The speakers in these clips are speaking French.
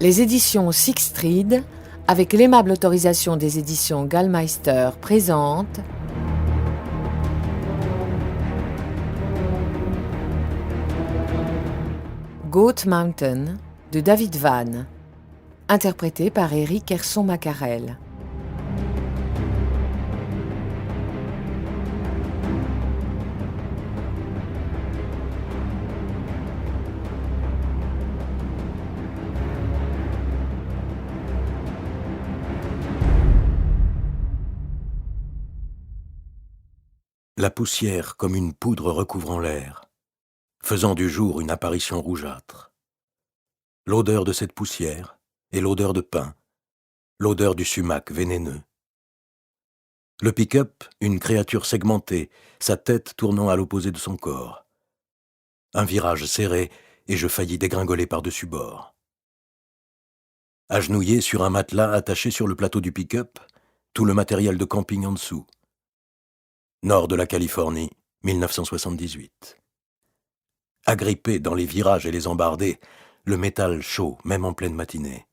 Les éditions Sixtreed, avec l'aimable autorisation des éditions Gallmeister, présentent Goat Mountain de David Vann, interprété par Éric Herson-Macarel. La poussière comme une poudre recouvrant l'air, faisant du jour une apparition rougeâtre. L'odeur de cette poussière et l'odeur de pain, l'odeur du sumac vénéneux. Le pick-up, une créature segmentée, sa tête tournant à l'opposé de son corps. Un virage serré et je faillis dégringoler par-dessus bord. Agenouillé sur un matelas attaché sur le plateau du pick-up, tout le matériel de camping en dessous. Nord de la Californie, 1978. Agrippé dans les virages et les embardées, le métal chaud, même en pleine matinée.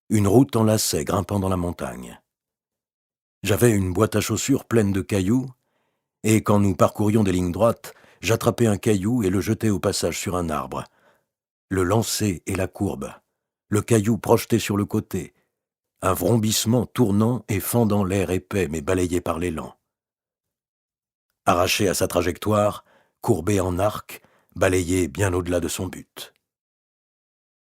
Une route en lacets grimpant dans la montagne. J'avais une boîte à chaussures pleine de cailloux, et quand nous parcourions des lignes droites, j'attrapais un caillou et le jetais au passage sur un arbre. Le lancer et la courbe, le caillou projeté sur le côté, un vrombissement tournant et fendant l'air épais mais balayé par l'élan. Arraché à sa trajectoire, courbé en arc, balayé bien au-delà de son but.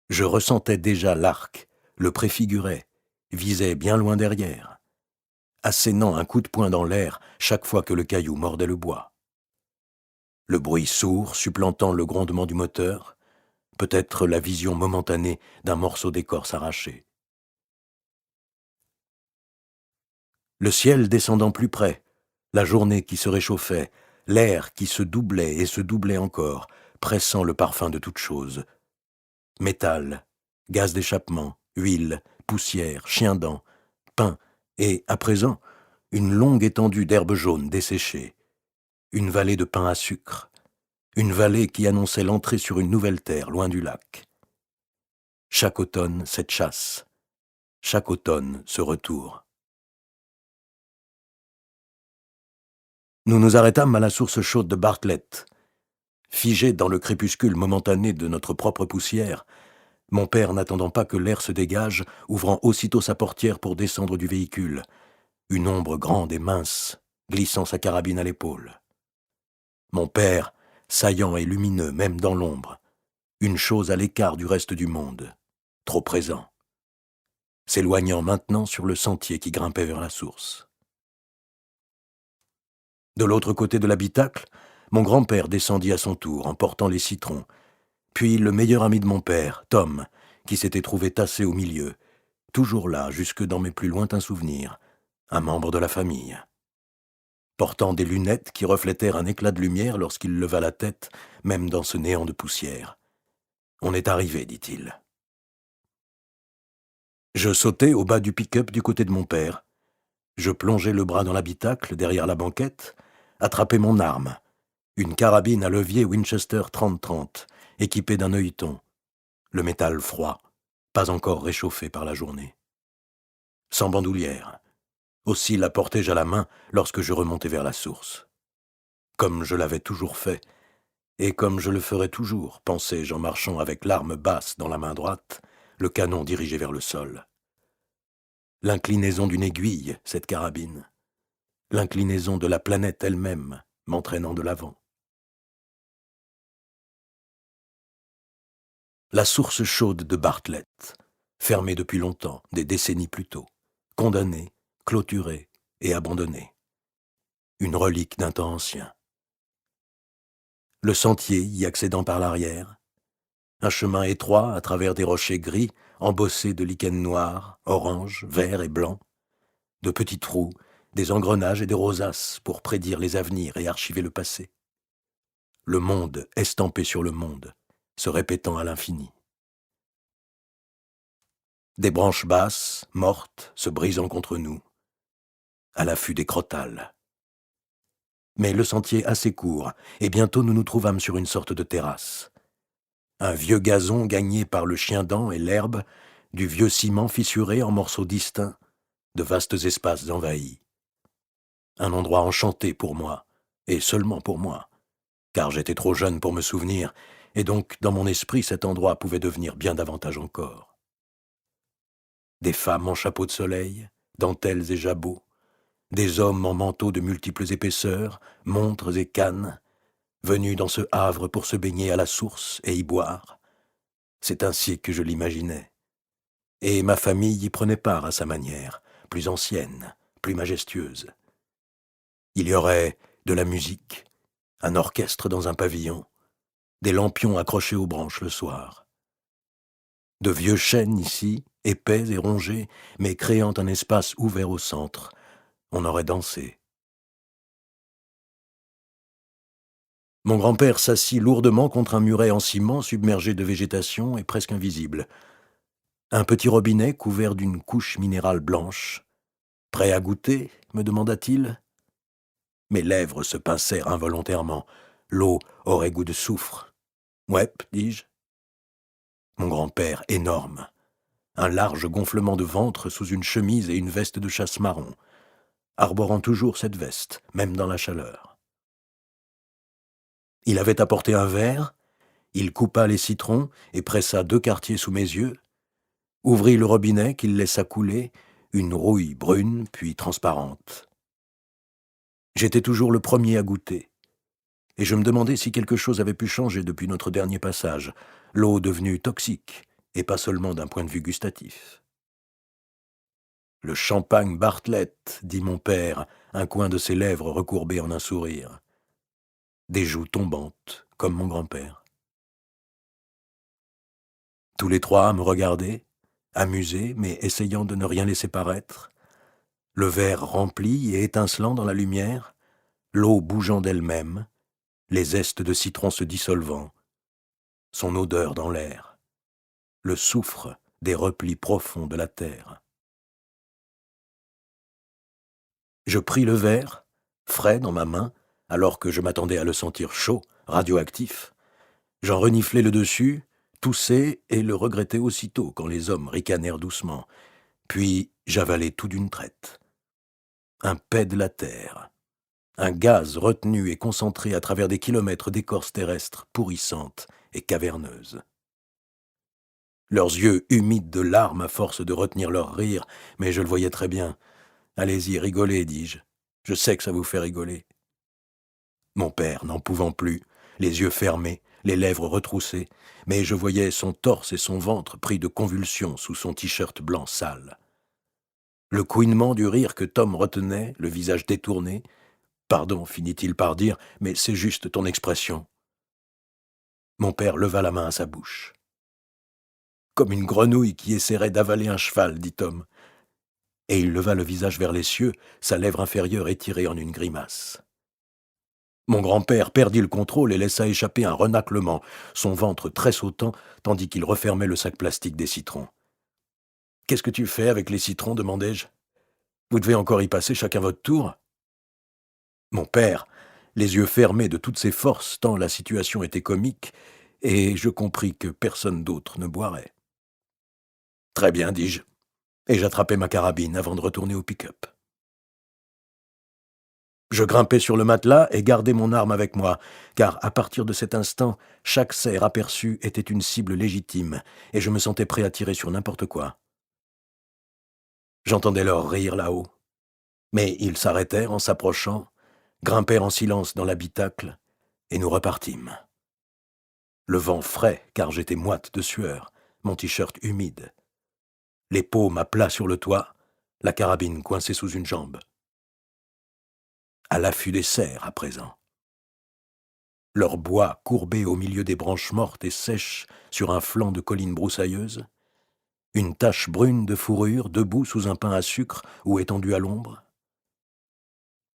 Je ressentais déjà l'arc, le préfigurais, visait bien loin derrière, assénant un coup de poing dans l'air chaque fois que le caillou mordait le bois. Le bruit sourd supplantant le grondement du moteur, peut-être la vision momentanée d'un morceau d'écorce arraché. Le ciel descendant plus près, la journée qui se réchauffait, l'air qui se doublait et se doublait encore, pressant le parfum de toute chose. Métal, gaz d'échappement, huile, poussière, chien-dent, pain, et, à présent, une longue étendue d'herbe jaune desséchée. Une vallée de pain à sucre. Une vallée qui annonçait l'entrée sur une nouvelle terre, loin du lac. Chaque automne, cette chasse. Chaque automne, ce retour. Nous nous arrêtâmes à la source chaude de Bartlett. Figés dans le crépuscule momentané de notre propre poussière, mon père n'attendant pas que l'air se dégage, ouvrant aussitôt sa portière pour descendre du véhicule, une ombre grande et mince, glissant sa carabine à l'épaule. Mon père, saillant et lumineux même dans l'ombre, une chose à l'écart du reste du monde, trop présent, s'éloignant maintenant sur le sentier qui grimpait vers la source. De l'autre côté de l'habitacle, mon grand-père descendit à son tour en portant les citrons, puis le meilleur ami de mon père, Tom, qui s'était trouvé tassé au milieu, toujours là jusque dans mes plus lointains souvenirs, un membre de la famille. Portant des lunettes qui reflétèrent un éclat de lumière lorsqu'il leva la tête, même dans ce néant de poussière. « On est arrivé, dit-il. » Je sautai au bas du pick-up du côté de mon père. Je plongeai le bras dans l'habitacle, derrière la banquette, attrapai mon arme, une carabine à levier Winchester 30-30, équipée d'un œilleton, le métal froid, pas encore réchauffé par la journée. Sans bandoulière. Aussi la portai-je à la main lorsque je remontai vers la source. Comme je l'avais toujours fait, et comme je le ferai toujours, pensai-je en marchant avec l'arme basse dans la main droite, le canon dirigé vers le sol. L'inclinaison d'une aiguille, cette carabine. L'inclinaison de la planète elle-même, m'entraînant de l'avant. La source chaude de Bartlett, fermée depuis longtemps, des décennies plus tôt, condamnée, clôturée et abandonnée. Une relique d'un temps ancien. Le sentier y accédant par l'arrière, un chemin étroit à travers des rochers gris, embossés de lichens noirs, orange, vert et blanc, de petits trous, des engrenages et des rosaces pour prédire les avenirs et archiver le passé. Le monde estampé sur le monde, se répétant à l'infini. Des branches basses, mortes, se brisant contre nous, à l'affût des crotales. Mais le sentier assez court, et bientôt nous nous trouvâmes sur une sorte de terrasse. Un vieux gazon gagné par le chien-dent et l'herbe, du vieux ciment fissuré en morceaux distincts, de vastes espaces envahis. Un endroit enchanté pour moi, et seulement pour moi, car j'étais trop jeune pour me souvenir, et donc dans mon esprit cet endroit pouvait devenir bien davantage encore. Des femmes en chapeau de soleil, dentelles et jabots, des hommes en manteaux de multiples épaisseurs, montres et cannes, venus dans ce havre pour se baigner à la source et y boire. C'est ainsi que je l'imaginais. Et ma famille y prenait part à sa manière, plus ancienne, plus majestueuse. Il y aurait de la musique, un orchestre dans un pavillon, des lampions accrochés aux branches le soir. De vieux chênes ici, épais et rongés, mais créant un espace ouvert au centre. On aurait dansé. Mon grand-père s'assit lourdement contre un muret en ciment submergé de végétation et presque invisible. Un petit robinet couvert d'une couche minérale blanche. « Prêt à goûter ?» me demanda-t-il. Mes lèvres se pincèrent involontairement. L'eau aurait goût de soufre. « Ouais, dis-je. » Mon grand-père, énorme. Un large gonflement de ventre sous une chemise et une veste de chasse marron, arborant toujours cette veste, même dans la chaleur. Il avait apporté un verre, il coupa les citrons et pressa 2 quartiers sous mes yeux, ouvrit le robinet qu'il laissa couler, une rouille brune puis transparente. J'étais toujours le premier à goûter, et je me demandais si quelque chose avait pu changer depuis notre dernier passage, l'eau devenue toxique, et pas seulement d'un point de vue gustatif. « Le champagne Bartlett, dit mon père, un coin de ses lèvres recourbé en un sourire. Des joues tombantes, comme mon grand-père. Tous les 3 me regardaient, amusés, mais essayant de ne rien laisser paraître. Le verre rempli et étincelant dans la lumière, l'eau bougeant d'elle-même, les zestes de citron se dissolvant, son odeur dans l'air, le soufre des replis profonds de la terre. Je pris le verre, frais dans ma main, alors que je m'attendais à le sentir chaud, radioactif. J'en reniflai le dessus, toussai et le regrettai aussitôt quand les hommes ricanèrent doucement. Puis j'avalai tout d'une traite. Un paix de la terre. Un gaz retenu et concentré à travers des kilomètres d'écorce terrestre pourrissante et caverneuse. Leurs yeux humides de larmes à force de retenir leur rire, mais je le voyais très bien. « Allez-y, rigolez, dis-je. Je sais que ça vous fait rigoler. » Mon père, n'en pouvant plus, les yeux fermés, les lèvres retroussées, mais je voyais son torse et son ventre pris de convulsions sous son t-shirt blanc sale. Le couinement du rire que Tom retenait, le visage détourné. « Pardon, finit-il par dire, mais c'est juste ton expression. » Mon père leva la main à sa bouche. « Comme une grenouille qui essaierait d'avaler un cheval, dit Tom. » Et il leva le visage vers les cieux, sa lèvre inférieure étirée en une grimace. Mon grand-père perdit le contrôle et laissa échapper un renâclement, son ventre tressautant, tandis qu'il refermait le sac plastique des citrons. « Qu'est-ce que tu fais avec les citrons ?» demandai-je. « Vous devez encore y passer chacun votre tour ?» Mon père, les yeux fermés de toutes ses forces tant la situation était comique, et je compris que personne d'autre ne boirait. « Très bien, dis-je, et j'attrapai ma carabine avant de retourner au pick-up. Je grimpai sur le matelas et gardai mon arme avec moi, car à partir de cet instant, chaque cerf aperçu était une cible légitime, et je me sentais prêt à tirer sur n'importe quoi. J'entendais leur rire là-haut, mais ils s'arrêtèrent en s'approchant, grimpèrent en silence dans l'habitacle, et nous repartîmes. Le vent frais, car j'étais moite de sueur, mon t-shirt humide. Les paumes à plat sur le toit, la carabine coincée sous une jambe. À l'affût des cerfs à présent. Leur bois courbé au milieu des branches mortes et sèches sur un flanc de colline broussailleuse, une tache brune de fourrure debout sous un pain à sucre ou étendu à l'ombre.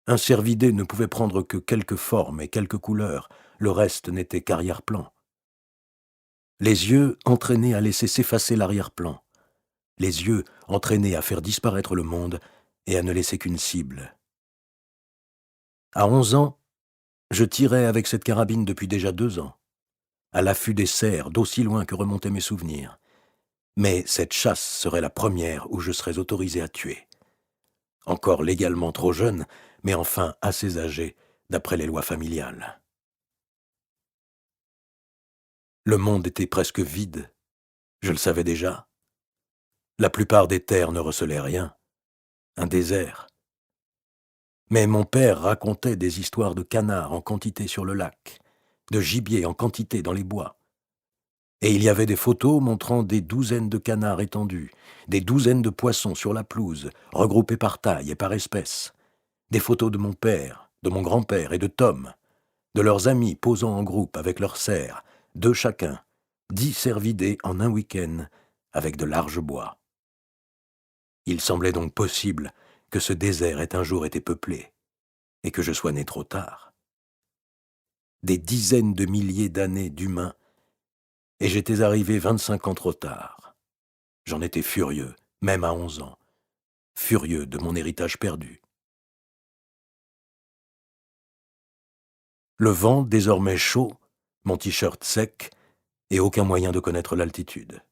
Un cervidé ne pouvait prendre que quelques formes et quelques couleurs, le reste n'était qu'arrière-plan. Les yeux entraînés à laisser s'effacer l'arrière-plan, les yeux entraînés à faire disparaître le monde et à ne laisser qu'une cible. À 11 ans, je tirais avec cette carabine depuis déjà 2 ans. à l'affût des cerfs d'aussi loin que remontaient mes souvenirs. Mais cette chasse serait la première où je serais autorisé à tuer. Encore légalement trop jeune, mais enfin assez âgé, d'après les lois familiales. Le monde était presque vide, je le savais déjà. La plupart des terres ne recelaient rien, un désert. Mais mon père racontait des histoires de canards en quantité sur le lac, de gibier en quantité dans les bois. Et il y avait des photos montrant des douzaines de canards étendus, des douzaines de poissons sur la pelouse, regroupés par taille et par espèce. Des photos de mon père, de mon grand-père et de Tom, de leurs amis posant en groupe avec leurs cerfs, 2 chacun, 10 cervidés en un week-end, avec de larges bois. Il semblait donc possible que ce désert ait un jour été peuplé, et que je sois né trop tard. Des dizaines de milliers d'années d'humains, et j'étais arrivé 25 ans trop tard. J'en étais furieux, même à 11 ans, furieux de mon héritage perdu. Le vent, désormais chaud, mon t-shirt sec, et aucun moyen de connaître l'altitude.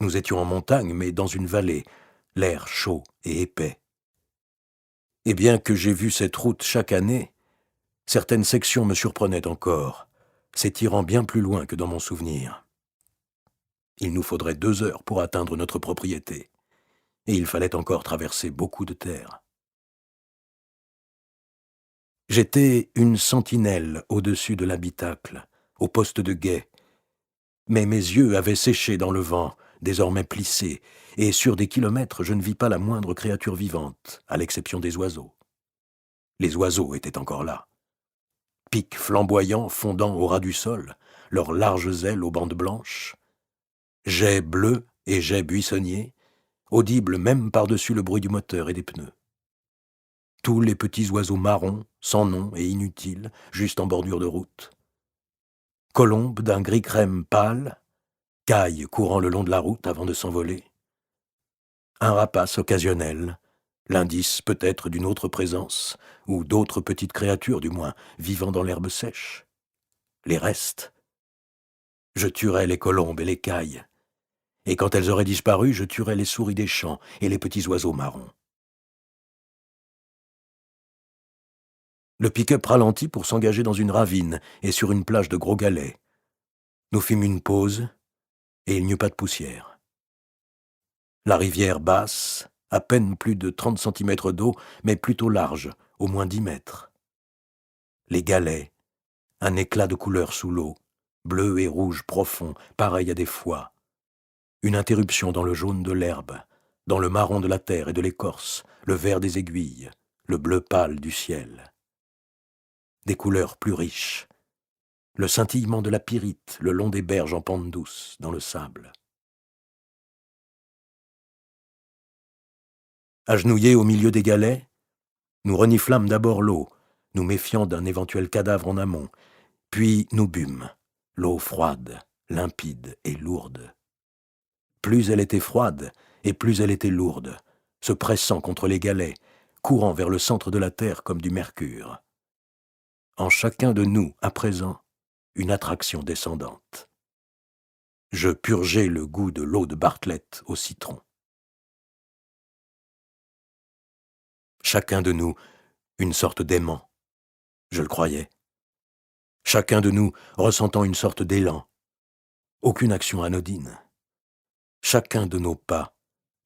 Nous étions en montagne, mais dans une vallée, l'air chaud et épais. Et bien que j'ai vu cette route chaque année, certaines sections me surprenaient encore, s'étirant bien plus loin que dans mon souvenir. Il nous faudrait 2 heures pour atteindre notre propriété, et il fallait encore traverser beaucoup de terre. J'étais une sentinelle au-dessus de l'habitacle, au poste de guet, mais mes yeux avaient séché dans le vent, désormais plissés, et sur des kilomètres je ne vis pas la moindre créature vivante, à l'exception des oiseaux. Les oiseaux étaient encore là. Pics flamboyants fondant au ras du sol, leurs larges ailes aux bandes blanches, jets bleus et jets buissonniers, audibles même par-dessus le bruit du moteur et des pneus. Tous les petits oiseaux marrons, sans nom et inutiles, juste en bordure de route. Colombes d'un gris-crème pâle, cailles courant le long de la route avant de s'envoler. Un rapace occasionnel, l'indice peut-être d'une autre présence, ou d'autres petites créatures du moins, vivant dans l'herbe sèche. Les restes. Je tuerais les colombes et les cailles, et quand elles auraient disparu, je tuerais les souris des champs et les petits oiseaux marrons. Le pick-up ralentit pour s'engager dans une ravine et sur une plage de gros galets. Nous fîmes une pause, et il n'y eut pas de poussière. La rivière basse, à peine plus de 30 centimètres d'eau, mais plutôt large, au moins 10 mètres. Les galets, un éclat de couleur sous l'eau, bleu et rouge profond, pareil à des foies. Une interruption dans le jaune de l'herbe, dans le marron de la terre et de l'écorce, le vert des aiguilles, le bleu pâle du ciel. Des couleurs plus riches. Le scintillement de la pyrite le long des berges en pente douce, dans le sable. Agenouillés au milieu des galets, nous reniflâmes d'abord l'eau, nous méfiant d'un éventuel cadavre en amont, puis nous bûmes, l'eau froide, limpide et lourde. Plus elle était froide, et plus elle était lourde, se pressant contre les galets, courant vers le centre de la terre comme du mercure. En chacun de nous, à présent, une attraction descendante. Je purgeais le goût de l'eau de Bartlett au citron. Chacun de nous, une sorte d'aimant, je le croyais. Chacun de nous ressentant une sorte d'élan, aucune action anodine. Chacun de nos pas,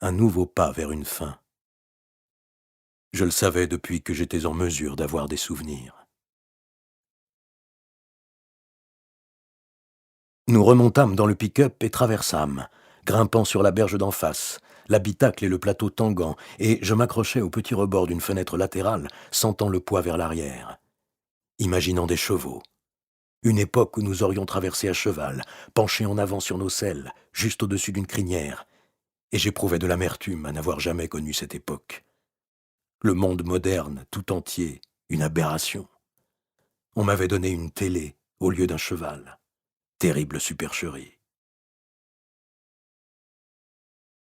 un nouveau pas vers une fin. Je le savais depuis que j'étais en mesure d'avoir des souvenirs. Nous remontâmes dans le pick-up et traversâmes, grimpant sur la berge d'en face, l'habitacle et le plateau tanguant, et je m'accrochais au petit rebord d'une fenêtre latérale, sentant le poids vers l'arrière, imaginant des chevaux. Une époque où nous aurions traversé à cheval, penchés en avant sur nos selles, juste au-dessus d'une crinière, et j'éprouvais de l'amertume à n'avoir jamais connu cette époque. Le monde moderne, tout entier, une aberration. On m'avait donné une télé au lieu d'un cheval. Terrible supercherie.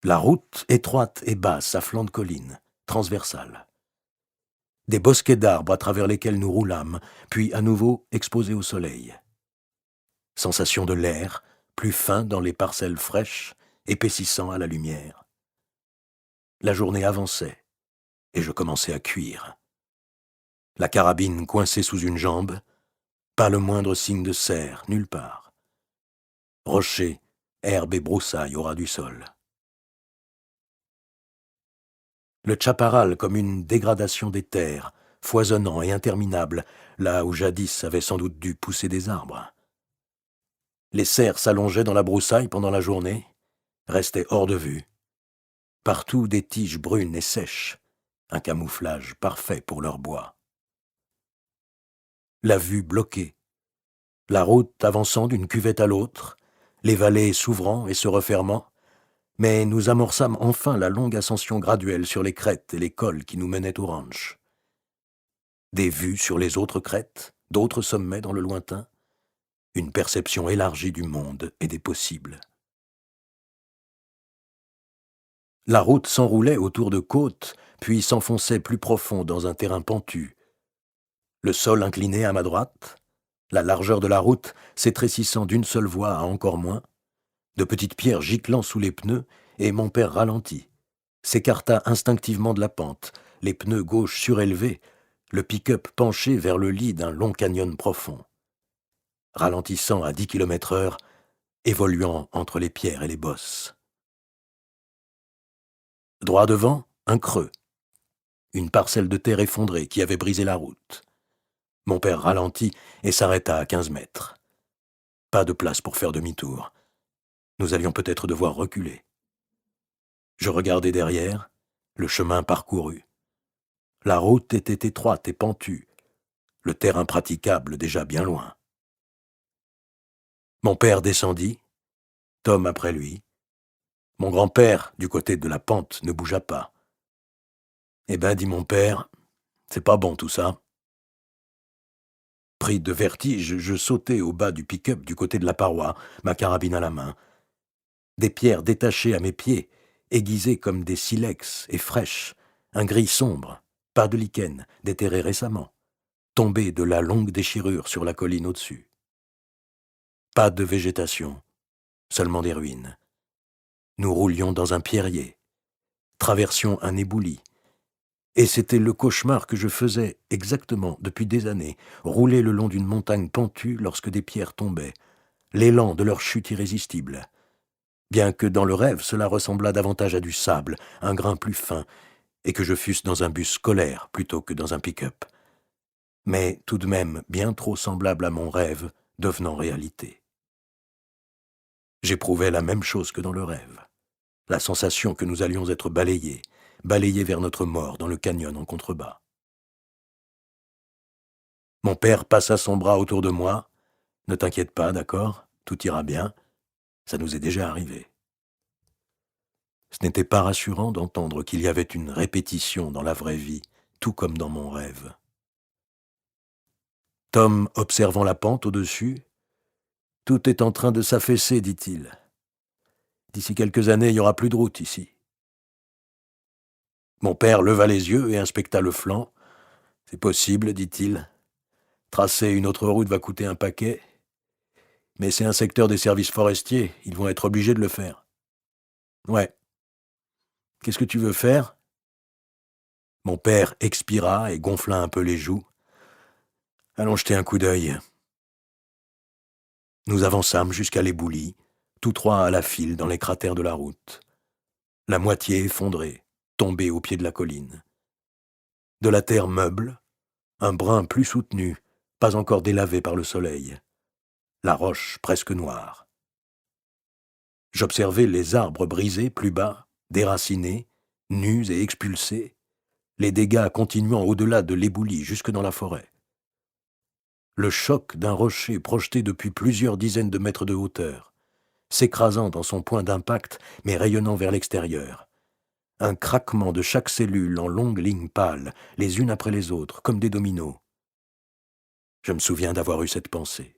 La route, étroite et basse à flanc de colline, transversale. Des bosquets d'arbres à travers lesquels nous roulâmes, puis à nouveau exposés au soleil. sensation de l'air, plus fin dans les parcelles fraîches, épaississant à la lumière. La journée avançait, et je commençais à cuire. La carabine coincée sous une jambe, pas le moindre signe de serre, nulle part. Rochers, herbes et broussailles au ras du sol. Le chaparral comme une dégradation des terres, foisonnant et interminable, là où jadis avaient sans doute dû pousser des arbres. Les cerfs s'allongeaient dans la broussaille pendant la journée, restaient hors de vue. Partout des tiges brunes et sèches, un camouflage parfait pour leur bois. La vue bloquée, la route avançant d'une cuvette à l'autre, les vallées s'ouvrant et se refermant, mais nous amorçâmes enfin la longue ascension graduelle sur les crêtes et les cols qui nous menaient au ranch. Des vues sur les autres crêtes, d'autres sommets dans le lointain, une perception élargie du monde et des possibles. La route s'enroulait autour de côtes, puis s'enfonçait plus profond dans un terrain pentu. Le sol incliné à ma droite, la largeur de la route s'étrécissant d'une seule voie à encore moins, de petites pierres giclant sous les pneus, et mon père ralentit, s'écarta instinctivement de la pente, les pneus gauche surélevés, le pick-up penché vers le lit d'un long canyon profond. Ralentissant à 10 km/h, évoluant entre les pierres et les bosses. Droit devant, un creux. Une parcelle de terre effondrée qui avait brisé la route. Mon père ralentit et s'arrêta à 15 mètres. Pas de place pour faire demi-tour. Nous allions peut-être devoir reculer. Je regardai derrière, le chemin parcouru. La route était étroite et pentue, le terrain praticable déjà bien loin. Mon père descendit, Tom après lui. Mon grand-père, du côté de la pente, ne bougea pas. « Eh ben, dit mon père, c'est pas bon tout ça. » Pris de vertige, je sautai au bas du pick-up du côté de la paroi, ma carabine à la main. Des pierres détachées à mes pieds, aiguisées comme des silex et fraîches, un gris sombre, pas de lichen, déterré récemment, tombé de la longue déchirure sur la colline au-dessus. Pas de végétation, seulement des ruines. Nous roulions dans un pierrier, traversions un éboulis, et c'était le cauchemar que je faisais exactement depuis des années, rouler le long d'une montagne pentue lorsque des pierres tombaient, l'élan de leur chute irrésistible. Bien que dans le rêve cela ressemblât davantage à du sable, un grain plus fin, et que je fusse dans un bus scolaire plutôt que dans un pick-up. Mais tout de même bien trop semblable à mon rêve, devenant réalité. J'éprouvais la même chose que dans le rêve. La sensation que nous allions être balayés vers notre mort dans le canyon en contrebas. Mon père passa son bras autour de moi. « Ne t'inquiète pas, d'accord, tout ira bien. Ça nous est déjà arrivé. » Ce n'était pas rassurant d'entendre qu'il y avait une répétition dans la vraie vie, tout comme dans mon rêve. Tom, observant la pente au-dessus, « Tout est en train de s'affaisser, dit-il. D'ici quelques années, il n'y aura plus de route ici. » Mon père leva les yeux et inspecta le flanc. « C'est possible, dit-il. Tracer une autre route va coûter un paquet. Mais c'est un secteur des services forestiers, ils vont être obligés de le faire. » « Ouais. Qu'est-ce que tu veux faire ?» Mon père expira et gonfla un peu les joues. « Allons jeter un coup d'œil. » Nous avançâmes jusqu'à l'éboulis, tous trois à la file dans les cratères de la route. La moitié effondrée, tombée au pied de la colline. De la terre meuble, un brin plus soutenu, pas encore délavé par le soleil. La roche presque noire. J'observais les arbres brisés plus bas, déracinés, nus et expulsés, les dégâts continuant au-delà de l'éboulis jusque dans la forêt. Le choc d'un rocher projeté depuis plusieurs dizaines de mètres de hauteur, s'écrasant dans son point d'impact mais rayonnant vers l'extérieur. Un craquement de chaque cellule en longues lignes pâles, les unes après les autres, comme des dominos. Je me souviens d'avoir eu cette pensée,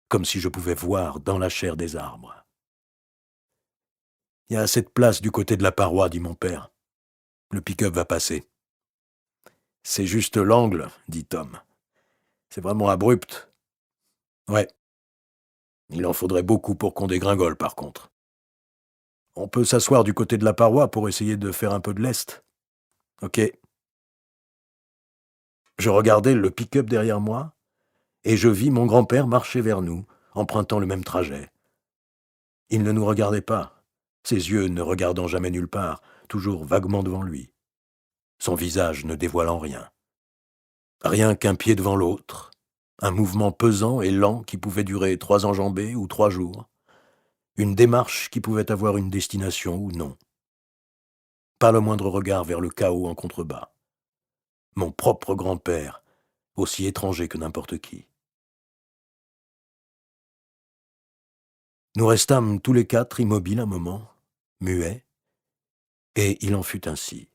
comme si je pouvais voir dans la chair des arbres. « Il y a assez de place du côté de la paroi, dit mon père. Le pick-up va passer. »« C'est juste l'angle, dit Tom. C'est vraiment abrupt. »« Ouais. Il en faudrait beaucoup pour qu'on dégringole, par contre. On peut s'asseoir du côté de la paroi pour essayer de faire un peu de lest. Ok. Je regardais le pick-up derrière moi, et je vis mon grand-père marcher vers nous, empruntant le même trajet. Il ne nous regardait pas, ses yeux ne regardant jamais nulle part, toujours vaguement devant lui, son visage ne dévoilant rien. Rien qu'un pied devant l'autre, un mouvement pesant et lent qui pouvait durer 3 enjambées ou 3 jours, une démarche qui pouvait avoir une destination ou non. Pas le moindre regard vers le chaos en contrebas. Mon propre grand-père, aussi étranger que n'importe qui. Nous restâmes tous les 4 immobiles un moment, muets, et il en fut ainsi.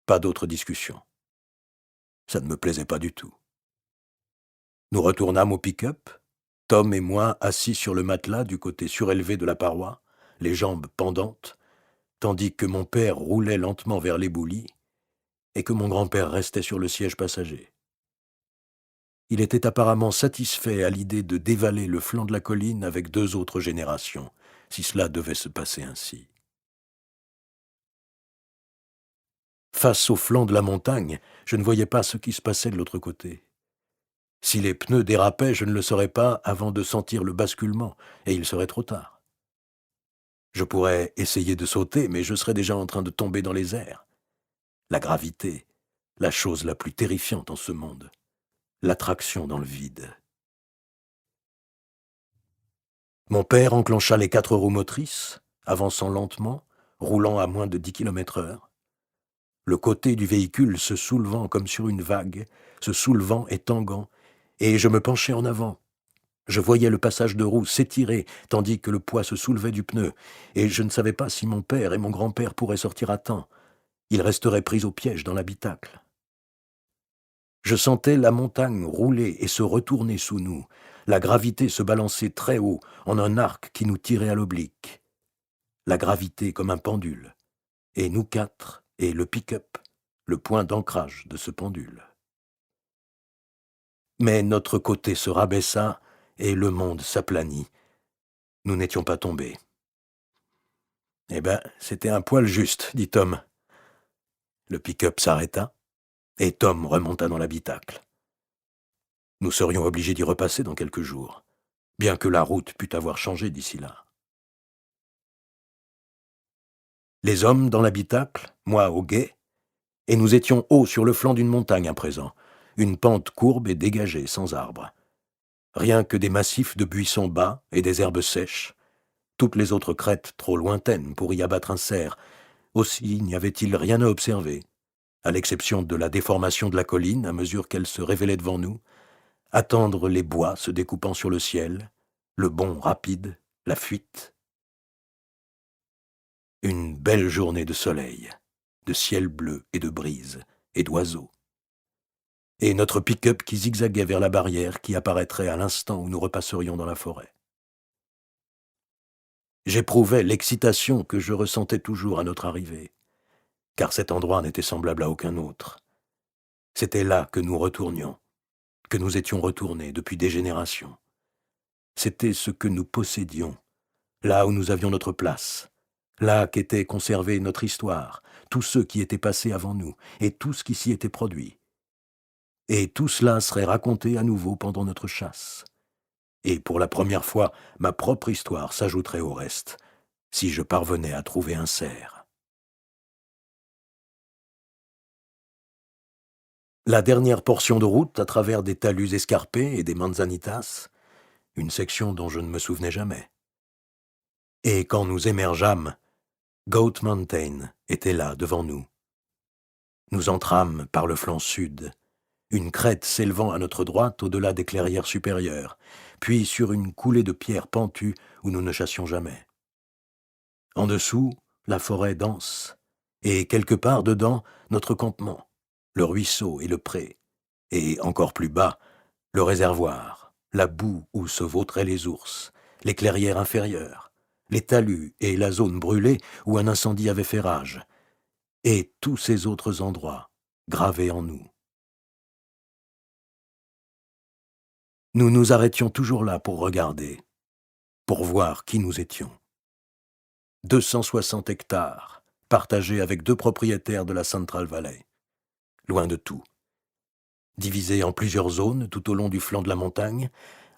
Pas d'autre discussion. Ça ne me plaisait pas du tout. Nous retournâmes au pick-up, Tom et moi assis sur le matelas du côté surélevé de la paroi, les jambes pendantes, tandis que mon père roulait lentement vers l'éboulis et que mon grand-père restait sur le siège passager. Il était apparemment satisfait à l'idée de dévaler le flanc de la colline avec 2 autres générations, si cela devait se passer ainsi. Face au flanc de la montagne, je ne voyais pas ce qui se passait de l'autre côté. Si les pneus dérapaient, je ne le saurais pas avant de sentir le basculement, et il serait trop tard. Je pourrais essayer de sauter, mais je serais déjà en train de tomber dans les airs. La gravité, la chose la plus terrifiante en ce monde. L'attraction dans le vide. Mon père enclencha les 4 roues motrices, avançant lentement, roulant à moins de 10 km/h. Le côté du véhicule se soulevant comme sur une vague, se soulevant et tanguant, et je me penchai en avant. Je voyais le passage de roue s'étirer tandis que le poids se soulevait du pneu, et je ne savais pas si mon père et mon grand-père pourraient sortir à temps. Ils resteraient pris au piège dans l'habitacle. Je sentais la montagne rouler et se retourner sous nous, la gravité se balancer très haut en un arc qui nous tirait à l'oblique. La gravité comme un pendule, et nous 4, et le pick-up, le point d'ancrage de ce pendule. Mais notre côté se rabaissa et le monde s'aplanit. Nous n'étions pas tombés. « Eh ben, c'était un poil juste, » dit Tom. Le pick-up s'arrêta, et Tom remonta dans l'habitacle. Nous serions obligés d'y repasser dans quelques jours, bien que la route pût avoir changé d'ici là. Les hommes dans l'habitacle, moi au guet, et nous étions hauts sur le flanc d'une montagne à présent, une pente courbe et dégagée, sans arbres. Rien que des massifs de buissons bas et des herbes sèches, toutes les autres crêtes trop lointaines pour y abattre un cerf. Aussi n'y avait-il rien à observer, à l'exception de la déformation de la colline à mesure qu'elle se révélait devant nous, attendre les bois se découpant sur le ciel, le bond rapide, la fuite. Une belle journée de soleil, de ciel bleu et de brise, et d'oiseaux. Et notre pick-up qui zigzaguait vers la barrière qui apparaîtrait à l'instant où nous repasserions dans la forêt. J'éprouvais l'excitation que je ressentais toujours à notre arrivée, car cet endroit n'était semblable à aucun autre. C'était là que nous retournions, que nous étions retournés depuis des générations. C'était ce que nous possédions, là où nous avions notre place, là qu'était conservée notre histoire, tous ceux qui étaient passés avant nous, et tout ce qui s'y était produit. Et tout cela serait raconté à nouveau pendant notre chasse. Et pour la première fois, ma propre histoire s'ajouterait au reste, si je parvenais à trouver un cerf. La dernière portion de route à travers des talus escarpés et des manzanitas, une section dont je ne me souvenais jamais. Et quand nous émergeâmes, Goat Mountain était là devant nous. Nous entrâmes par le flanc sud, une crête s'élevant à notre droite au-delà des clairières supérieures, puis sur une coulée de pierres pentues où nous ne chassions jamais. En dessous, la forêt dense, et quelque part dedans, notre campement, le ruisseau et le pré, et encore plus bas, le réservoir, la boue où se vautraient les ours, les clairières inférieures, les talus et la zone brûlée où un incendie avait fait rage, et tous ces autres endroits gravés en nous. Nous nous arrêtions toujours là pour regarder, pour voir qui nous étions. 260 hectares, partagés avec 2 propriétaires de la Central Valley. Loin de tout. Divisés en plusieurs zones tout au long du flanc de la montagne,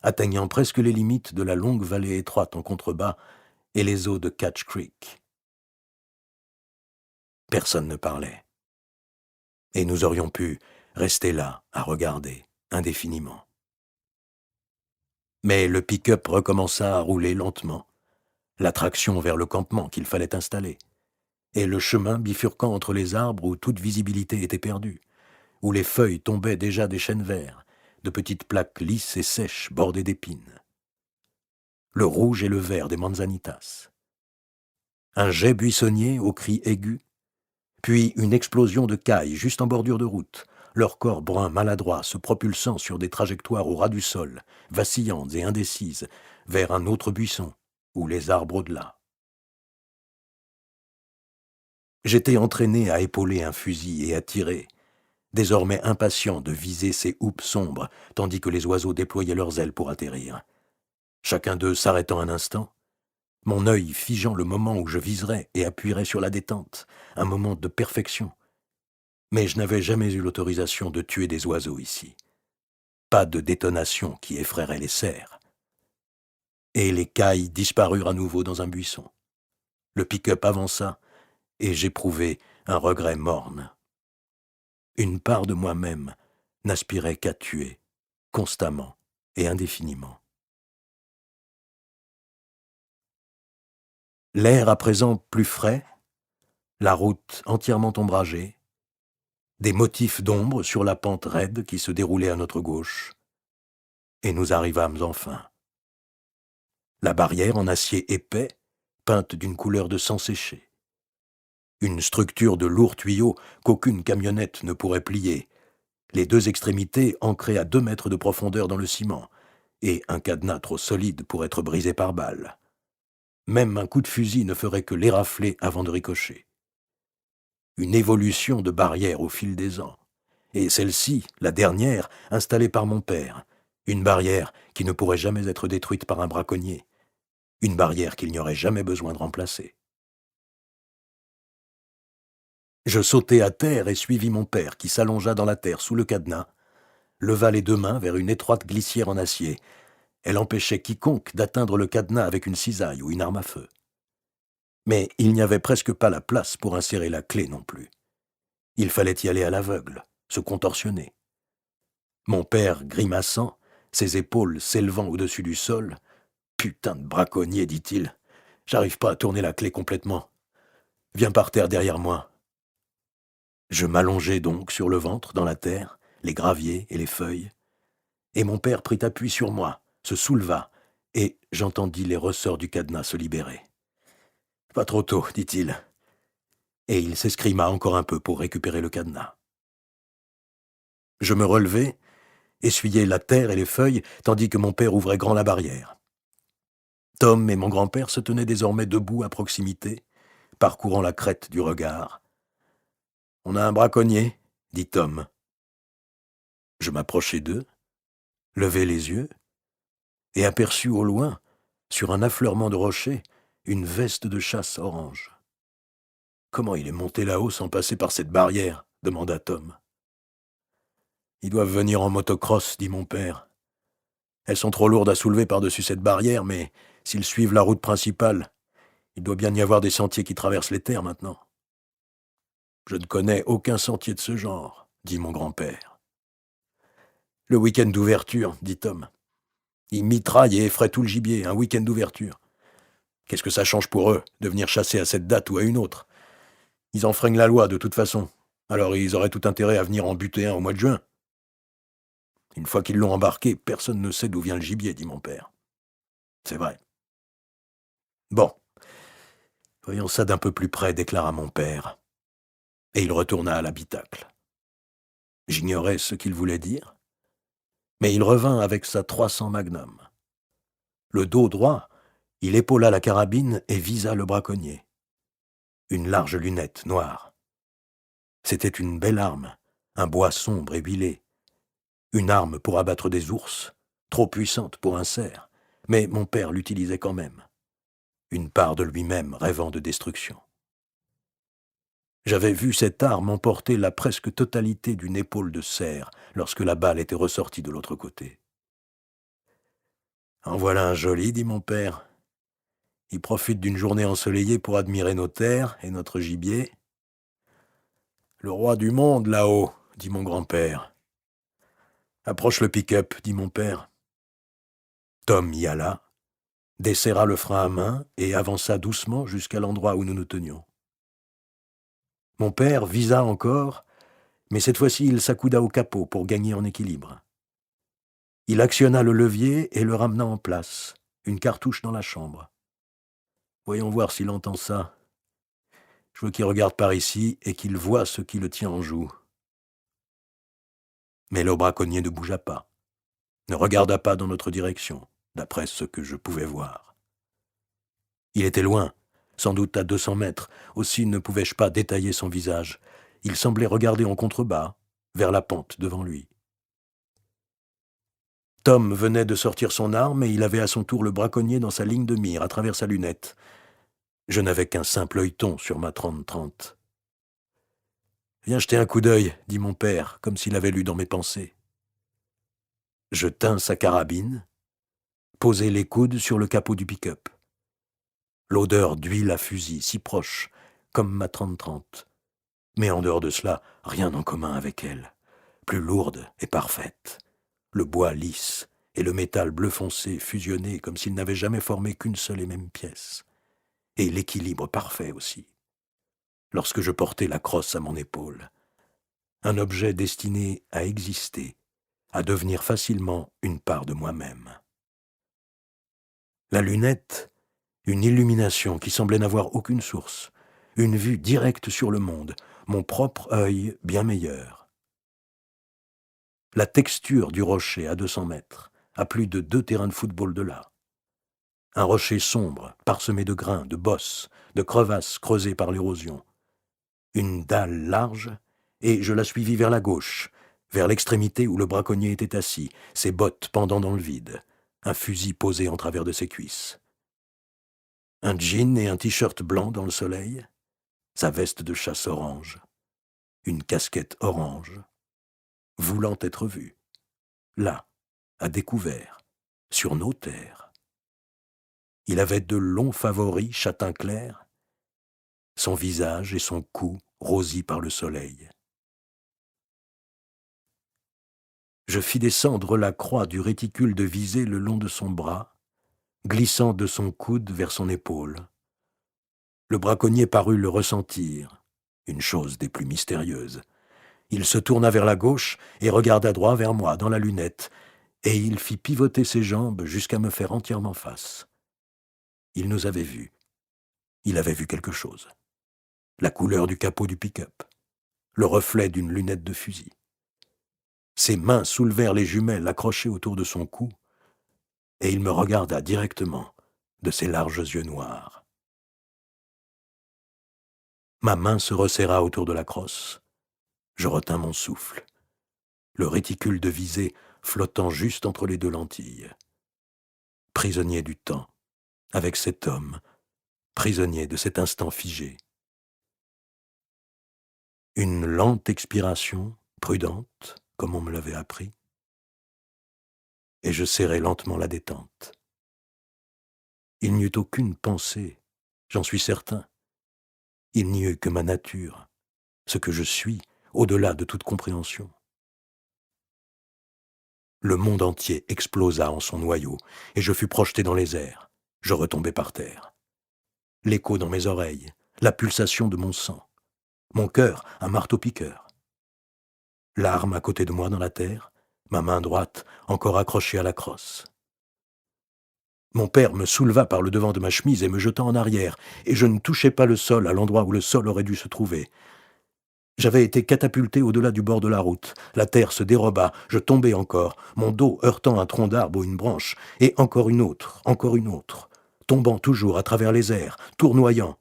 atteignant presque les limites de la longue vallée étroite en contrebas et les eaux de Catch Creek. Personne ne parlait. Et nous aurions pu rester là, à regarder, indéfiniment. Mais le pick-up recommença à rouler lentement, l'attraction vers le campement qu'il fallait installer, et le chemin bifurquant entre les arbres où toute visibilité était perdue, où les feuilles tombaient déjà des chênes verts, de petites plaques lisses et sèches bordées d'épines. Le rouge et le vert des manzanitas. Un jet buissonnier au cri aigu, puis une explosion de cailles juste en bordure de route, leurs corps bruns maladroits se propulsant sur des trajectoires au ras du sol, vacillantes et indécises, vers un autre buisson, ou les arbres au-delà. J'étais entraîné à épauler un fusil et à tirer, désormais impatient de viser ces houppes sombres, tandis que les oiseaux déployaient leurs ailes pour atterrir. Chacun d'eux s'arrêtant un instant, mon œil figeant le moment où je viserais et appuierais sur la détente, un moment de perfection. Mais je n'avais jamais eu l'autorisation de tuer des oiseaux ici. Pas de détonation qui effraierait les cerfs. Et les cailles disparurent à nouveau dans un buisson. Le pick-up avança, et j'éprouvai un regret morne. Une part de moi-même n'aspirait qu'à tuer, constamment et indéfiniment. L'air à présent plus frais, la route entièrement ombragée, des motifs d'ombre sur la pente raide qui se déroulait à notre gauche, et nous arrivâmes enfin. La barrière en acier épais, peinte d'une couleur de sang séché. Une structure de lourds tuyaux qu'aucune camionnette ne pourrait plier, les 2 extrémités ancrées à 2 mètres de profondeur dans le ciment, et un cadenas trop solide pour être brisé par balle. Même un coup de fusil ne ferait que l'érafler avant de ricocher. Une évolution de barrière au fil des ans, et celle-ci, la dernière, installée par mon père, une barrière qui ne pourrait jamais être détruite par un braconnier, une barrière qu'il n'y aurait jamais besoin de remplacer. Je sautai à terre et suivis mon père qui s'allongea dans la terre sous le cadenas, leva les 2 mains vers une étroite glissière en acier. Elle empêchait quiconque d'atteindre le cadenas avec une cisaille ou une arme à feu. Mais il n'y avait presque pas la place pour insérer la clé non plus. Il fallait y aller à l'aveugle, se contorsionner. Mon père grimaçant, ses épaules s'élevant au-dessus du sol. « Putain de braconnier, dit-il. J'arrive pas à tourner la clé complètement. Viens par terre derrière moi. » Je m'allongeai donc sur le ventre dans la terre, les graviers et les feuilles, et mon père prit appui sur moi, se souleva, et j'entendis les ressorts du cadenas se libérer. « Pas trop tôt, dit-il. » Et il s'escrima encore un peu pour récupérer le cadenas. Je me relevai, essuyai la terre et les feuilles, tandis que mon père ouvrait grand la barrière. Tom et mon grand-père se tenaient désormais debout à proximité, parcourant la crête du regard. « On a un braconnier, » dit Tom. Je m'approchai d'eux, levai les yeux, et aperçus au loin, sur un affleurement de rochers, une veste de chasse orange. « Comment il est monté là-haut sans passer par cette barrière ?» demanda Tom. « Ils doivent venir en motocross, » dit mon père. « Elles sont trop lourdes à soulever par-dessus cette barrière, mais s'ils suivent la route principale, il doit bien y avoir des sentiers qui traversent les terres maintenant. »« Je ne connais aucun sentier de ce genre, » dit mon grand-père. « Le week-end d'ouverture, » dit Tom. « Ils mitraillent et effraient tout le gibier, un week-end d'ouverture. Qu'est-ce que ça change pour eux, de venir chasser à cette date ou à une autre? Ils enfreignent la loi de toute façon, alors ils auraient tout intérêt à venir en buter un au mois de juin. » « Une fois qu'ils l'ont embarqué, personne ne sait d'où vient le gibier, » dit mon père. « C'est vrai. »« Bon, voyons ça d'un peu plus près, » déclara mon père. Et il retourna à l'habitacle. J'ignorais ce qu'il voulait dire, mais il revint avec sa 300 Magnum. Le dos droit, il épaula la carabine et visa le braconnier. Une large lunette noire. C'était une belle arme, un bois sombre et huilé. Une arme pour abattre des ours, trop puissante pour un cerf, Mais mon père l'utilisait quand même. Une part de lui-même rêvant de destruction. J'avais vu cette arme emporter la presque totalité d'une épaule de cerf lorsque la balle était ressortie de l'autre côté. « En voilà un joli, dit mon père. Il profite d'une journée ensoleillée pour admirer nos terres et notre gibier. Le roi du monde, là-haut, dit mon grand-père. Approche le pick-up, dit mon père. Tom y alla, desserra le frein à main et avança doucement jusqu'à l'endroit où nous nous tenions. Mon père visa encore, mais cette fois-ci il s'accouda au capot pour gagner en équilibre. Il actionna le levier et le ramena en place, une cartouche dans la chambre. Voyons voir s'il entend ça. Je veux qu'il regarde par ici et qu'il voie ce qui le tient en joue. Mais le braconnier ne bougea pas, ne regarda pas dans notre direction, d'après ce que je pouvais voir. Il était loin, sans doute à 200 mètres, aussi ne pouvais-je pas détailler son visage. Il semblait regarder en contrebas, vers la pente devant lui. Tom venait de sortir son arme et il avait à son tour le braconnier dans sa ligne de mire, à travers sa lunette. Je n'avais qu'un simple œilleton sur ma 30-30. « Viens jeter un coup d'œil, dit mon père, comme s'il avait lu dans mes pensées. » Je tins sa carabine, posai les coudes sur le capot du pick-up. L'odeur d'huile à fusil, si proche, comme ma 30-30. Mais en dehors de cela, rien en commun avec elle. Plus lourde et parfaite. Le bois lisse et le métal bleu foncé fusionnés comme s'ils n'avaient jamais formé qu'une seule et même pièce. Et l'équilibre parfait aussi. Lorsque je portais la crosse à mon épaule. Un objet destiné à exister, à devenir facilement une part de moi-même. La lunette, une illumination qui semblait n'avoir aucune source, une vue directe sur le monde, mon propre œil bien meilleur. La texture du rocher à 200 mètres, à plus de 2 terrains de football de là. Un rocher sombre, parsemé de grains, de bosses, de crevasses creusées par l'érosion. Une dalle large, et je la suivis vers la gauche, vers l'extrémité où le braconnier était assis, ses bottes pendant dans le vide, un fusil posé en travers de ses cuisses. Un jean et un t-shirt blanc dans le soleil, sa veste de chasse orange, une casquette orange, voulant être vu, là, à découvert, sur nos terres. Il avait de longs favoris châtain clair, son visage et son cou rosis par le soleil. Je fis descendre la croix du réticule de visée le long de son bras, glissant de son coude vers son épaule. Le braconnier parut le ressentir, une chose des plus mystérieuses. Il se tourna vers la gauche et regarda droit vers moi, dans la lunette, et il fit pivoter ses jambes jusqu'à me faire entièrement face. Il nous avait vus. Il avait vu quelque chose. La couleur du capot du pick-up, le reflet d'une lunette de fusil. Ses mains soulevèrent les jumelles accrochées autour de son cou, et il me regarda directement de ses larges yeux noirs. Ma main se resserra autour de la crosse. Je retins mon souffle, le réticule de visée flottant juste entre les deux lentilles. Prisonnier du temps, avec cet homme, prisonnier de cet instant figé. Une lente expiration, prudente, comme on me l'avait appris, et je serrai lentement la détente. Il n'y eut aucune pensée, j'en suis certain. Il n'y eut que ma nature, ce que je suis, au-delà de toute compréhension. Le monde entier explosa en son noyau, et je fus projeté dans les airs. Je retombai par terre. L'écho dans mes oreilles, la pulsation de mon sang. Mon cœur, un marteau-piqueur. L'arme à côté de moi dans la terre, ma main droite encore accrochée à la crosse. Mon père me souleva par le devant de ma chemise et me jeta en arrière, et je ne touchais pas le sol à l'endroit où le sol aurait dû se trouver. J'avais été catapulté au-delà du bord de la route. La terre se déroba, je tombai encore, mon dos heurtant un tronc d'arbre ou une branche, et encore une autre, tombant toujours à travers les airs, tournoyant.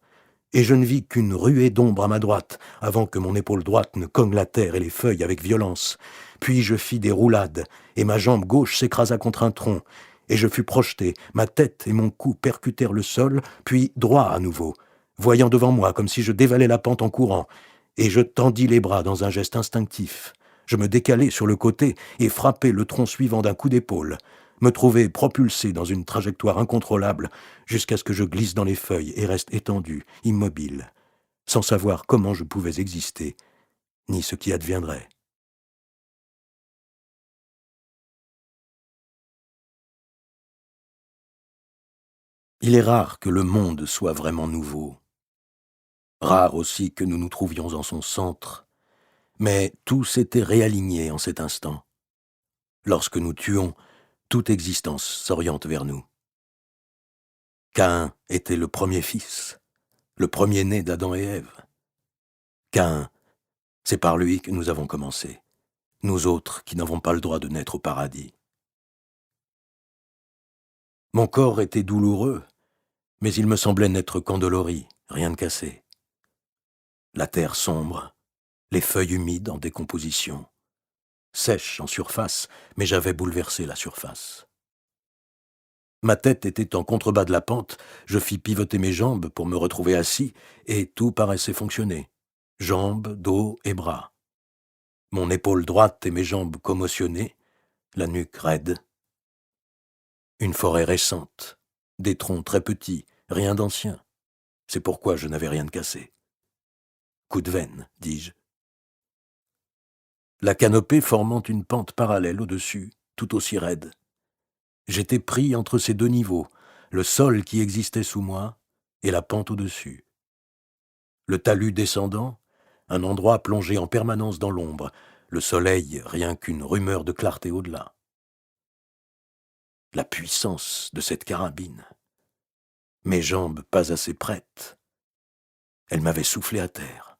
Et je ne vis qu'une ruée d'ombre à ma droite, avant que mon épaule droite ne cogne la terre et les feuilles avec violence. Puis je fis des roulades, et ma jambe gauche s'écrasa contre un tronc, et je fus projeté, ma tête et mon cou percutèrent le sol, puis droit à nouveau, voyant devant moi comme si je dévalais la pente en courant, et je tendis les bras dans un geste instinctif. Je me décalai sur le côté et frappai le tronc suivant d'un coup d'épaule, me trouvai propulsé dans une trajectoire incontrôlable jusqu'à ce que je glisse dans les feuilles et reste étendu, immobile, sans savoir comment je pouvais exister, ni ce qui adviendrait. Il est rare que le monde soit vraiment nouveau. Rare aussi que nous nous trouvions en son centre, mais tout s'était réaligné en cet instant. Lorsque nous tuons, toute existence s'oriente vers nous. Caïn était le premier fils, le premier-né d'Adam et Ève. Caïn, c'est par lui que nous avons commencé, nous autres qui n'avons pas le droit de naître au paradis. Mon corps était douloureux, mais il me semblait n'être qu'endolori, rien de cassé. La terre sombre, les feuilles humides en décomposition, sèches en surface, mais j'avais bouleversé la surface. Ma tête était en contrebas de la pente, je fis pivoter mes jambes pour me retrouver assis, et tout paraissait fonctionner. Jambes, dos et bras. Mon épaule droite et mes jambes commotionnées, la nuque raide. Une forêt récente, des troncs très petits, rien d'ancien. C'est pourquoi je n'avais rien de cassé. Coup de veine, dis-je. La canopée formant une pente parallèle au-dessus, tout aussi raide. J'étais pris entre ces deux niveaux, le sol qui existait sous moi et la pente au-dessus. Le talus descendant, un endroit plongé en permanence dans l'ombre, le soleil rien qu'une rumeur de clarté au-delà. La puissance de cette carabine. Mes jambes pas assez prêtes. Elle m'avait soufflé à terre.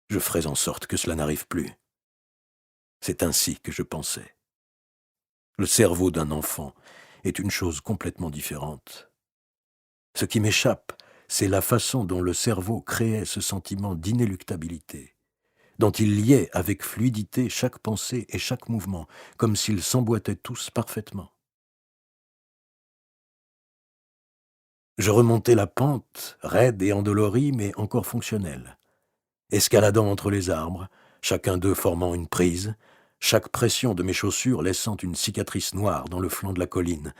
Je ferais en sorte que cela n'arrive plus. C'est ainsi que je pensais. Le cerveau d'un enfant est une chose complètement différente. Ce qui m'échappe, c'est la façon dont le cerveau créait ce sentiment d'inéluctabilité, dont il liait avec fluidité chaque pensée et chaque mouvement, comme s'ils s'emboîtaient tous parfaitement. Je remontai la pente, raide et endolorie, mais encore fonctionnelle, escaladant entre les arbres, chacun d'eux formant une prise, chaque pression de mes chaussures laissant une cicatrice noire dans le flanc de la colline,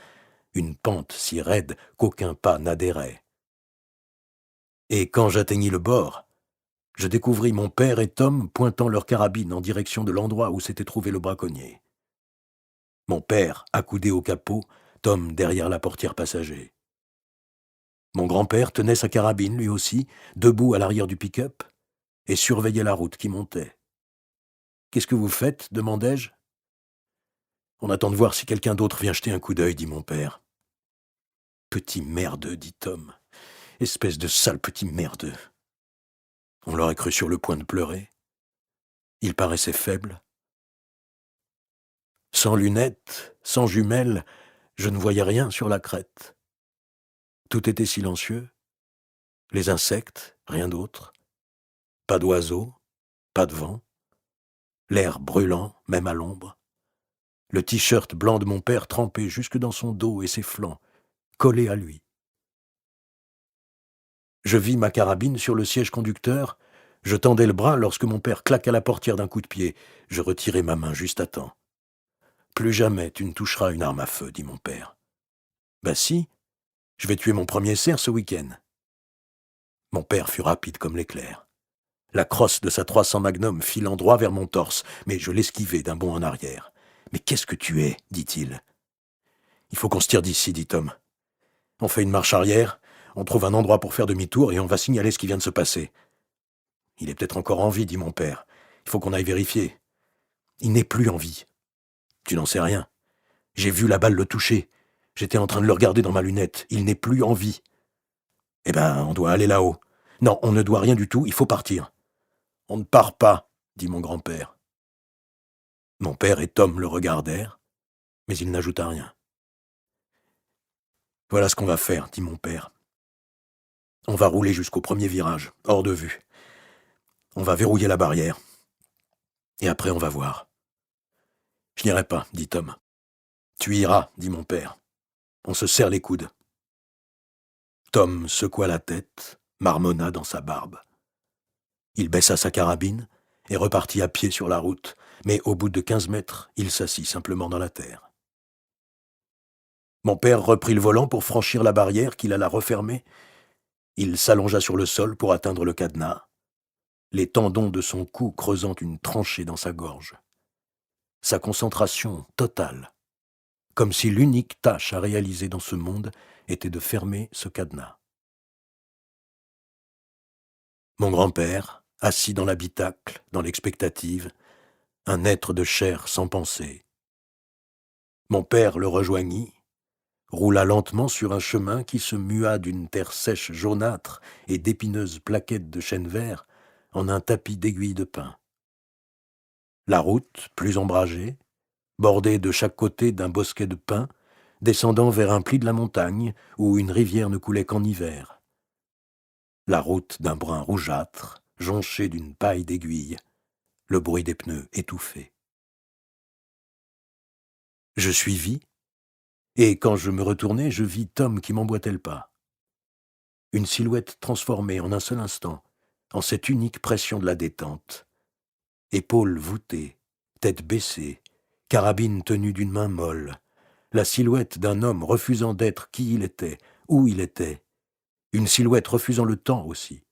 une pente si raide qu'aucun pas n'adhérait. Et quand j'atteignis le bord, je découvris mon père et Tom pointant leurs carabines en direction de l'endroit où s'était trouvé le braconnier. Mon père accoudé au capot, Tom derrière la portière passager. Mon grand-père tenait sa carabine, lui aussi, debout à l'arrière du pick-up, et surveillait la route qui montait. « Qu'est-ce que vous faites » demandai-je. « On attend de voir si quelqu'un d'autre vient jeter un coup d'œil, » dit mon père. « Petit merdeux, » dit Tom. « Espèce de sale petit merdeux. » On l'aurait cru sur le point de pleurer. Il paraissait faible. Sans lunettes, sans jumelles, je ne voyais rien sur la crête. Tout était silencieux. Les insectes, rien d'autre. Pas d'oiseaux, pas de vent. L'air brûlant, même à l'ombre. Le t-shirt blanc de mon père trempé jusque dans son dos et ses flancs, collé à lui. Je vis ma carabine sur le siège conducteur. Je tendais le bras lorsque mon père claqua la portière d'un coup de pied. Je retirai ma main juste à temps. « Plus jamais tu ne toucheras une arme à feu, » dit mon père. « Ben si, je vais tuer mon premier cerf ce week-end. » Mon père fut rapide comme l'éclair. La crosse de sa 300 Magnum filant droit vers mon torse, mais je l'esquivai d'un bond en arrière. « Mais qu'est-ce que tu es » dit-il. « Il faut qu'on se tire d'ici, » dit Tom. « On fait une marche arrière, on trouve un endroit pour faire demi-tour et on va signaler ce qui vient de se passer. » « Il est peut-être encore en vie, » dit mon père. « Il faut qu'on aille vérifier. » « Il n'est plus en vie. »« Tu n'en sais rien. J'ai vu la balle le toucher. J'étais en train de le regarder dans ma lunette. Il n'est plus en vie. »« Eh ben, on doit aller là-haut. »« Non, on ne doit rien du tout, il faut partir. »« On ne part pas, » dit mon grand-père. Mon père et Tom le regardèrent, mais il n'ajouta rien. « Voilà ce qu'on va faire, » dit mon père. « On va rouler jusqu'au premier virage, hors de vue. On va verrouiller la barrière. Et après, on va voir. »« Je n'irai pas, » dit Tom. « Tu iras, dit mon père. On se serre les coudes. » Tom secoua la tête, marmonna dans sa barbe. Il baissa sa carabine et repartit à pied sur la route, mais au bout de 15 mètres, il s'assit simplement dans la terre. Mon père reprit le volant pour franchir la barrière qu'il alla refermer. Il s'allongea sur le sol pour atteindre le cadenas, les tendons de son cou creusant une tranchée dans sa gorge. Sa concentration totale, comme si l'unique tâche à réaliser dans ce monde était de fermer ce cadenas. Mon grand-père, assis dans l'habitacle, dans l'expectative, un être de chair sans pensée. Mon père le rejoignit, roula lentement sur un chemin qui se mua d'une terre sèche jaunâtre et d'épineuses plaquettes de chêne vert en un tapis d'aiguilles de pin. La route, plus ombragée, bordée de chaque côté d'un bosquet de pins, descendant vers un pli de la montagne où une rivière ne coulait qu'en hiver. La route d'un brun rougeâtre, jonchée d'une paille d'aiguille, le bruit des pneus étouffé. Je suivis, et quand je me retournai, je vis Tom qui m'emboîtait le pas. Une silhouette transformée en un seul instant, en cette unique pression de la détente. Épaules voûtées, tête baissée, carabine tenue d'une main molle, la silhouette d'un homme refusant d'être qui il était, où il était, une silhouette refusant le temps aussi,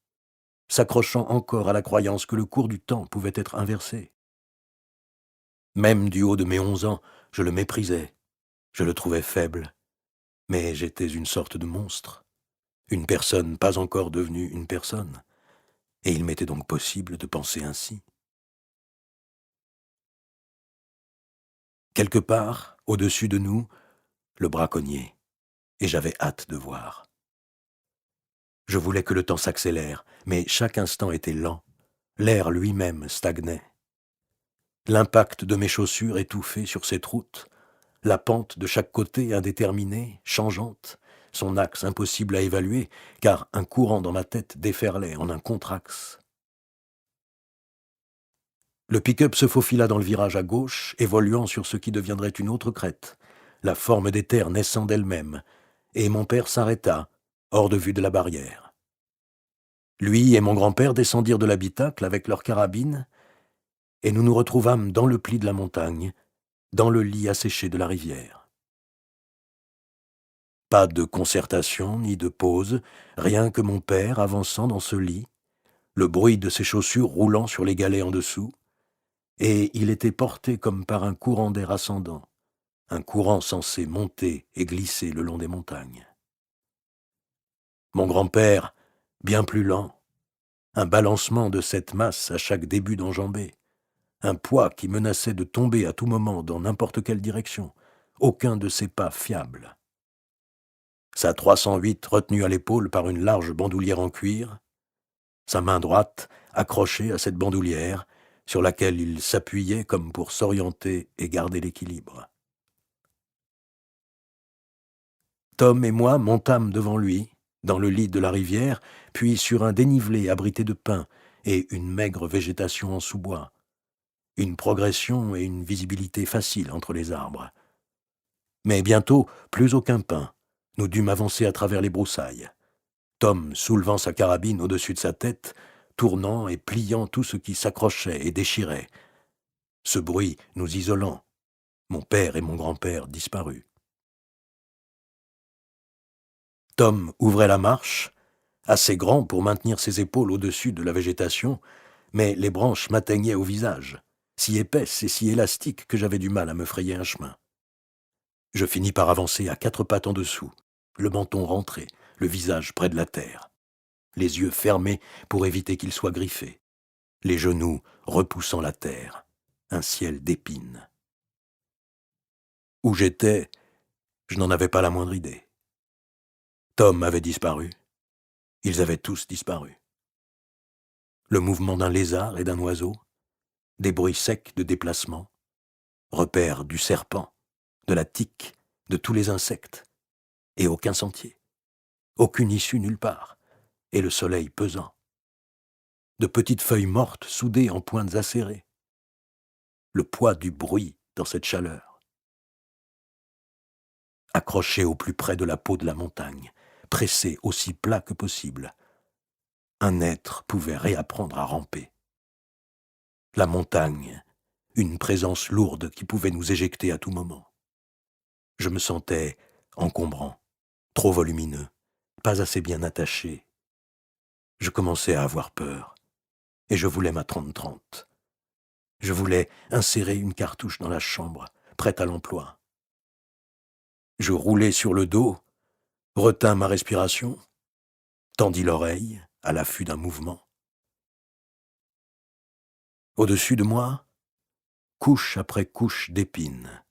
s'accrochant encore à la croyance que le cours du temps pouvait être inversé. Même du haut de mes 11 ans, je le méprisais, je le trouvais faible, mais j'étais une sorte de monstre, une personne pas encore devenue une personne, et il m'était donc possible de penser ainsi. Quelque part, au-dessus de nous, le braconnier, et j'avais hâte de voir. Je voulais que le temps s'accélère, mais chaque instant était lent, l'air lui-même stagnait. L'impact de mes chaussures étouffées sur cette route, la pente de chaque côté indéterminée, changeante, son axe impossible à évaluer, car un courant dans ma tête déferlait en un contre-axe. Le pick-up se faufila dans le virage à gauche, évoluant sur ce qui deviendrait une autre crête, la forme des terres naissant d'elle-même, et mon père s'arrêta, hors de vue de la barrière. Lui et mon grand-père descendirent de l'habitacle avec leurs carabines, et nous nous retrouvâmes dans le pli de la montagne, dans le lit asséché de la rivière. Pas de concertation ni de pause, rien que mon père avançant dans ce lit, le bruit de ses chaussures roulant sur les galets en dessous, et il était porté comme par un courant d'air ascendant, un courant censé monter et glisser le long des montagnes. Mon grand-père, bien plus lent, un balancement de cette masse à chaque début d'enjambée, un poids qui menaçait de tomber à tout moment dans n'importe quelle direction, aucun de ses pas fiable. Sa 308 retenue à l'épaule par une large bandoulière en cuir, sa main droite accrochée à cette bandoulière, sur laquelle il s'appuyait comme pour s'orienter et garder l'équilibre. Tom et moi montâmes devant lui, dans le lit de la rivière, puis sur un dénivelé abrité de pins et une maigre végétation en sous-bois. Une progression et une visibilité facile entre les arbres. Mais bientôt, plus aucun pin. Nous dûmes avancer à travers les broussailles. Tom soulevant sa carabine au-dessus de sa tête, tournant et pliant tout ce qui s'accrochait et déchirait. Ce bruit nous isolant. Mon père et mon grand-père disparus. Tom ouvrait la marche, assez grand pour maintenir ses épaules au-dessus de la végétation, mais les branches m'atteignaient au visage, si épaisses et si élastiques que j'avais du mal à me frayer un chemin. Je finis par avancer à 4 pattes en dessous, le menton rentré, le visage près de la terre, les yeux fermés pour éviter qu'ils soient griffés, les genoux repoussant la terre, un ciel d'épines. Où j'étais, je n'en avais pas la moindre idée. Tom avait disparu. Ils avaient tous disparu. Le mouvement d'un lézard et d'un oiseau, des bruits secs de déplacement, repères du serpent, de la tique, de tous les insectes, et aucun sentier, aucune issue nulle part, et le soleil pesant. De petites feuilles mortes soudées en pointes acérées. Le poids du bruit dans cette chaleur. accroché au plus près de la peau de la montagne, pressé aussi plat que possible. Un être pouvait réapprendre à ramper. La montagne, une présence lourde qui pouvait nous éjecter à tout moment. Je me sentais encombrant, trop volumineux, pas assez bien attaché. Je commençais à avoir peur, et je voulais ma 30-30. Je voulais insérer une cartouche dans la chambre, prête à l'emploi. Je roulai sur le dos, retins ma respiration, tendis l'oreille à l'affût d'un mouvement. Au-dessus de moi, couche après couche d'épines.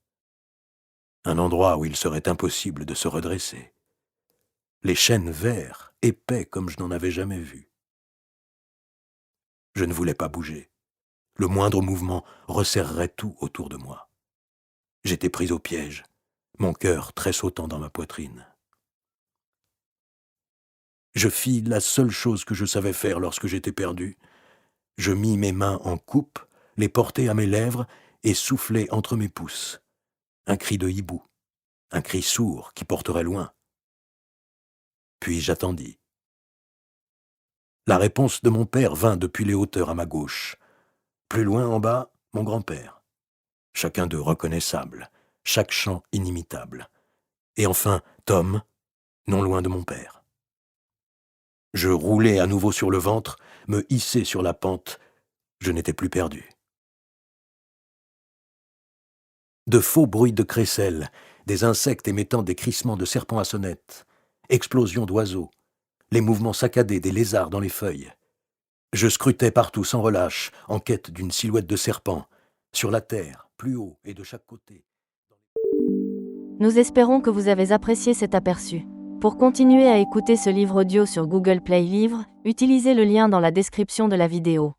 Un endroit où il serait impossible de se redresser. Les chênes verts, épais comme je n'en avais jamais vu. Je ne voulais pas bouger. Le moindre mouvement resserrerait tout autour de moi. J'étais pris au piège, mon cœur tressautant dans ma poitrine. Je fis la seule chose que je savais faire lorsque j'étais perdu. Je mis mes mains en coupe, les portai à mes lèvres et soufflai entre mes pouces. Un cri de hibou, un cri sourd qui porterait loin. Puis j'attendis. La réponse de mon père vint depuis les hauteurs à ma gauche. Plus loin en bas, mon grand-père. Chacun d'eux reconnaissable, chaque chant inimitable. Et enfin, Tom, non loin de mon père. Je roulai à nouveau sur le ventre, me hissai sur la pente. Je n'étais plus perdu. De faux bruits de crécelles, des insectes émettant des crissements de serpents à sonnette, explosions d'oiseaux, les mouvements saccadés des lézards dans les feuilles. Je scrutais partout sans relâche, en quête d'une silhouette de serpent, sur la terre, plus haut et de chaque côté. Nous espérons que vous avez apprécié cet aperçu. Pour continuer à écouter ce livre audio sur Google Play Livres, utilisez le lien dans la description de la vidéo.